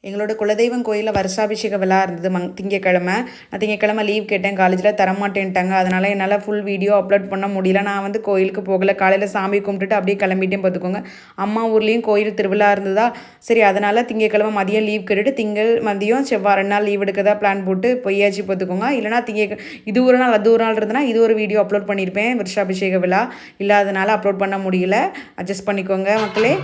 எங்களோட குலதெய்வம் கோயிலில் வருஷாபிஷேக விழா இருந்தது திங்கக்கிழமை. நான் திங்கக்கிழமை லீவ் கேட்டேன், காலேஜில் தரமாட்டேன்ட்டாங்க. அதனால் என்னால் ஃபுல் வீடியோ அப்லோட் பண்ண முடியல. நான் வந்து கோயிலுக்கு போகலை. காலையில் சாமி கும்பிட்டுட்டு அப்படியே கிளம்பிட்டேன் பார்த்துக்கோங்க. அம்மா ஊர்லேயும் கோயில் திருவிழா இருந்ததா, சரி அதனால் திங்கக்கிழமை மதியம் லீவ் கேட்டுட்டு திங்கள் மதியம் செவ்வாய் 2 நாள் லீவ் எடுக்கதா பிளான் போட்டு பொய்யாச்சு பார்த்துக்கோங்க. இல்லைனா இது ஒரு நாள் அது ஒரு நாள் இருந்ததுன்னா இது ஒரு வீடியோ அப்லோட் பண்ணியிருப்பேன். வருஷாபிஷேக விழா இல்லாதனால அப்லோட் பண்ண முடியல. அட்ஜஸ்ட் பண்ணிக்கோங்க மக்களே.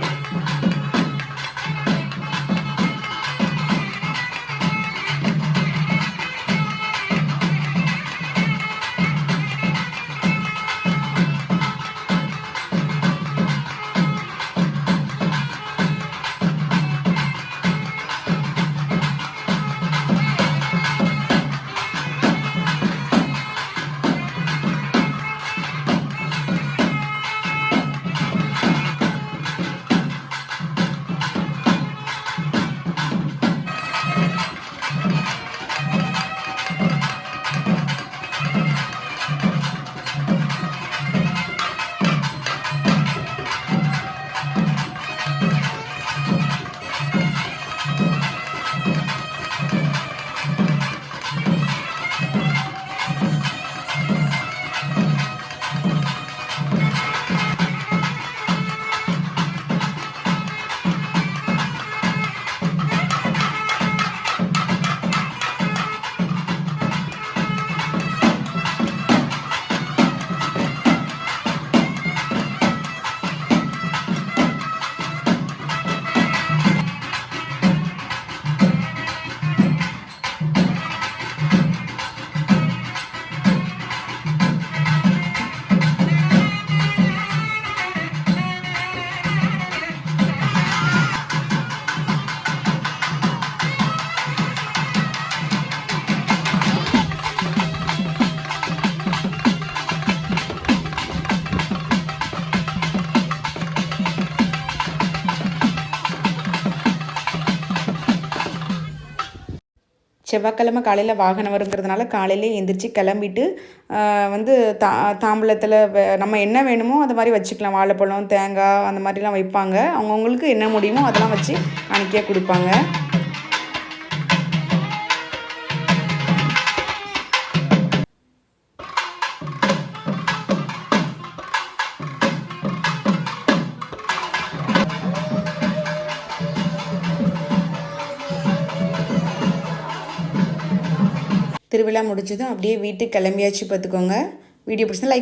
செவ்வாய்க்கிழமை காலையில் வாகனம் வருங்கிறதுனால காலையிலே எந்திரிச்சு கிளம்பிட்டு வந்து தாம்பூலத்தில் நம்ம என்ன வேணுமோ அது மாதிரி வச்சுக்கலாம். வாழைப்பழம், தேங்காய் அந்த மாதிரிலாம் வைப்பாங்க. அவங்கவுங்களுக்கு என்ன முடியுமோ அதெல்லாம் வச்சு காணிக்கையாக கொடுப்பாங்க. திருவிழா முடிச்சதும் அப்படியே வீட்டுக்கு கிளம்பியாச்சு பார்த்துக்கோங்க. வீடியோ பிடிச்சா லைக்